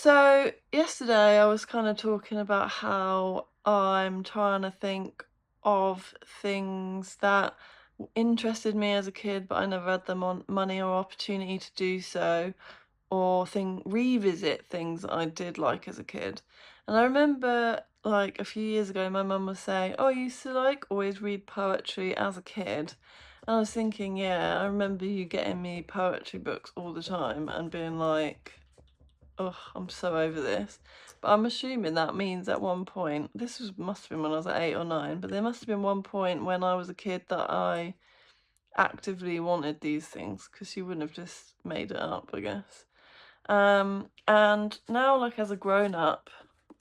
So yesterday I was kind of talking about how I'm trying to think of things that interested me as a kid, but I never had the money or opportunity to do so, or revisit things that I did like as a kid. And I remember like a few years ago, my mum was saying, "Oh, you used to like always read poetry as a kid." And I was thinking, yeah, I remember you getting me poetry books all the time and being like, "Oh, I'm so over this." But I'm assuming that means at one point, must have been when I was at 8 or 9, but there must have been one point when I was a kid that I actively wanted these things, because you wouldn't have just made it up, I guess. And now, like as a grown up,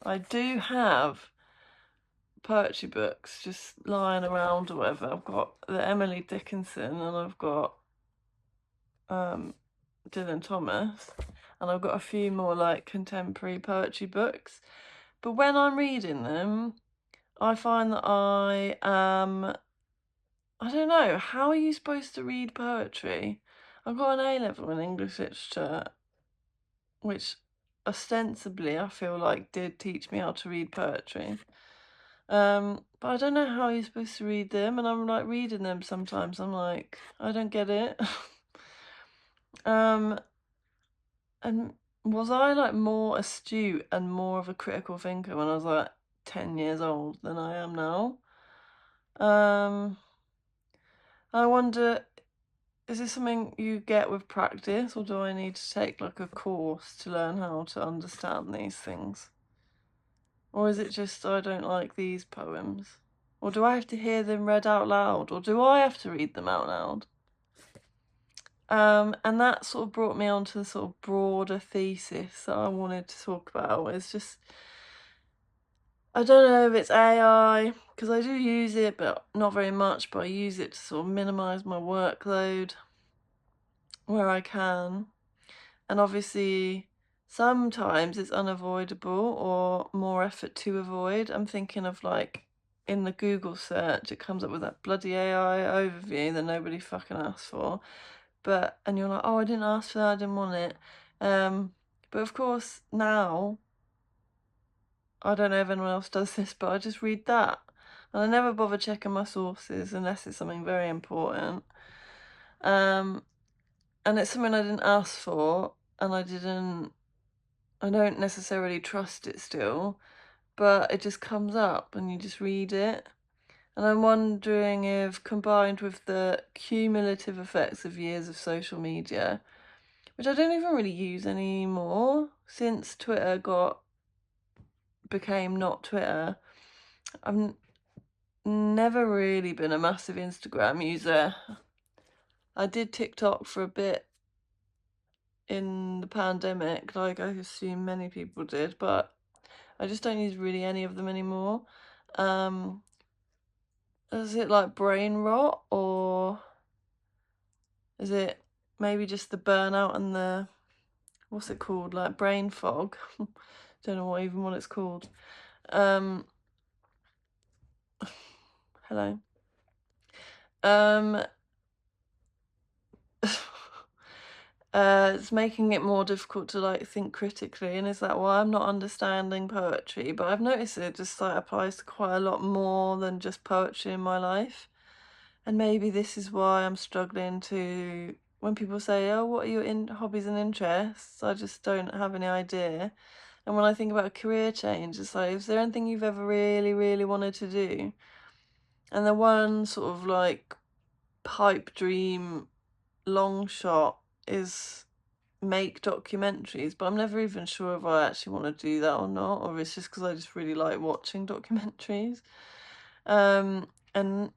I do have poetry books just lying around or whatever. I've got the Emily Dickinson and I've got um Dylan Thomas, and I've got a few more like contemporary poetry books. But when I'm reading them, I find that I don't know, how are you supposed to read poetry? I've got an A level in English literature, which ostensibly I feel like did teach me how to read poetry. But I don't know how you're supposed to read them, and I'm like reading them sometimes. I'm like, I don't get it. um, And was I like more astute and more of a critical thinker when I was like 10 years old than I am now? Um, I wonder, is this something you get with practice, or do I need to take like a course to learn how to understand these things? Or is it just I don't like these poems? Or do I have to hear them read out loud? Or do I have to read them out loud? And that sort of brought me on to the sort of broader thesis that I wanted to talk about. It's just, I don't know if it's AI, because I do use it, but not very much, but I use it to sort of minimize my workload where I can. And obviously, sometimes it's unavoidable or more effort to avoid. I'm thinking of like in the Google search, it comes up with that bloody AI overview that nobody fucking asked for. And you're like, oh, I didn't ask for that, I didn't want it. But of course, now, I don't know if anyone else does this, but I just read that. And I never bother checking my sources unless it's something very important. Um, and it's something I didn't ask for, and I don't necessarily trust it still, but it just comes up and you just read it. And I'm wondering if, combined with the cumulative effects of years of social media, which I don't even really use anymore since Twitter became not Twitter. I've never really been a massive Instagram user. I did TikTok for a bit in the pandemic, like I assume many people did, but I just don't use really any of them anymore. Is it like brain rot, or is it maybe just the burnout and the, what's it called, like brain fog? Don't know what it's called. Hello. Um, it's making it more difficult to like think critically, and is that why I'm not understanding poetry? But I've noticed it just like applies to quite a lot more than just poetry in my life. And maybe this is why I'm struggling to, when people say, oh, what are your hobbies and interests? I just don't have any idea. And when I think about a career change, it's like, is there anything you've ever really, really wanted to do? And the one sort of like pipe dream long shot is make documentaries, but I'm never even sure if I actually want to do that or not, or it's just because I just really like watching documentaries. And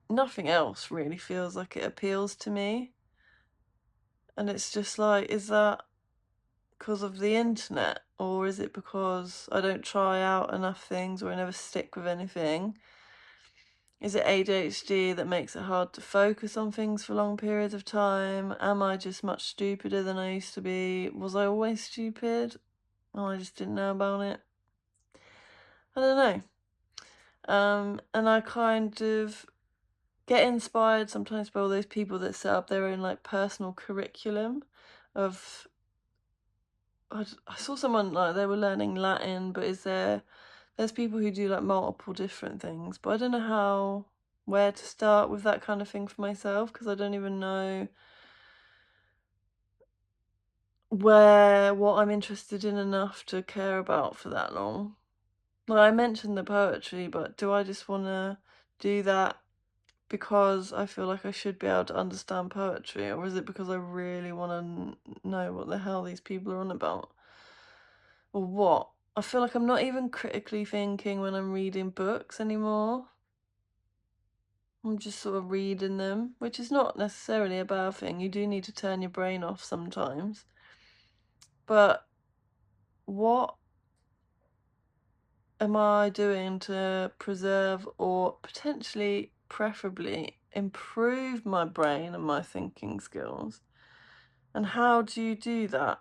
nothing else really feels like it appeals to me. And it's just like, is that because of the internet, or is it because I don't try out enough things, or I never stick with anything? Is it ADHD that makes it hard to focus on things for long periods of time? Am I just much stupider than I used to be? Was I always stupid? Oh, I just didn't know about it. I don't know. And I kind of get inspired sometimes by all those people that set up their own like personal curriculum of I saw someone, like, they were learning Latin, but there's people who do, like, multiple different things, but I don't know where to start with that kind of thing for myself, because I don't even know what I'm interested in enough to care about for that long. Like, I mentioned the poetry, but do I just wanna do that because I feel like I should be able to understand poetry, or is it because I really wanna know what the hell these people are on about? Or what? I feel like I'm not even critically thinking when I'm reading books anymore. I'm just sort of reading them, which is not necessarily a bad thing. You do need to turn your brain off sometimes. But what am I doing to preserve or potentially, preferably, improve my brain and my thinking skills? And how do you do that?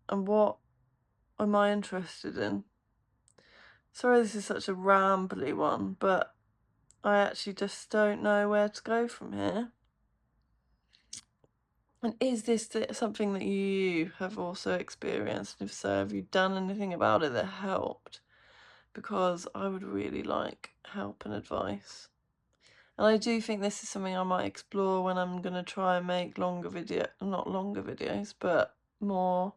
And what am I interested in? Sorry, this is such a rambly one, but I actually just don't know where to go from here. And is this something that you have also experienced? And if so, have you done anything about it that helped? Because I would really like help and advice. And I do think this is something I might explore when I'm going to try and make not longer videos, but more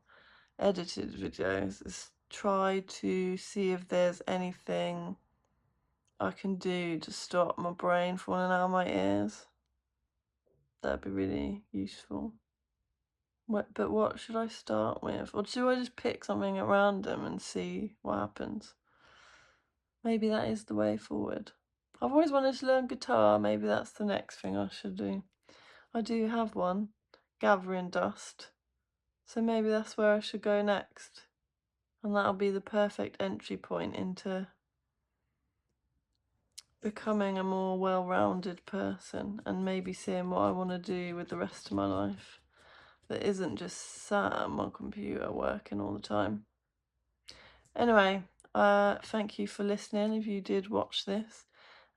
edited videos, is try to see if there's anything I can do to stop my brain falling out of my ears. That'd be really useful. But what should I start with? Or do I just pick something at random and see what happens? Maybe that is the way forward. I've always wanted to learn guitar. Maybe that's the next thing I should do. I do have one, gathering dust. So maybe that's where I should go next. And that'll be the perfect entry point into becoming a more well-rounded person and maybe seeing what I want to do with the rest of my life that isn't just sat at my computer working all the time. Anyway, thank you for listening if you did watch this.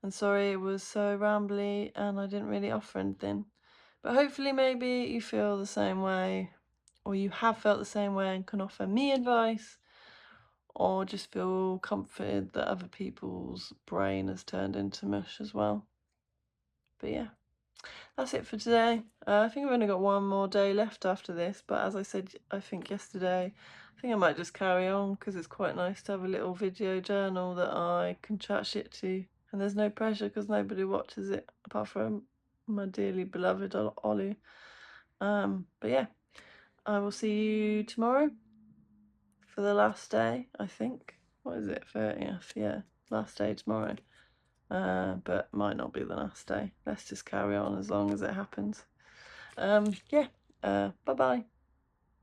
And sorry it was so rambly and I didn't really offer anything. But hopefully maybe you feel the same way, or you have felt the same way and can offer me advice, or just feel comforted that other people's brain has turned into mush as well. But yeah, that's it for today. I think I've only got one more day left after this, but as I said, I think yesterday, I think I might just carry on because it's quite nice to have a little video journal that I can chat shit to. And there's no pressure because nobody watches it apart from my dearly beloved Ollie. But yeah, I will see you tomorrow for the last day, I think. What is it, 30th? Yeah, last day tomorrow. But might not be the last day. Let's just carry on as long as it happens. Yeah, bye-bye.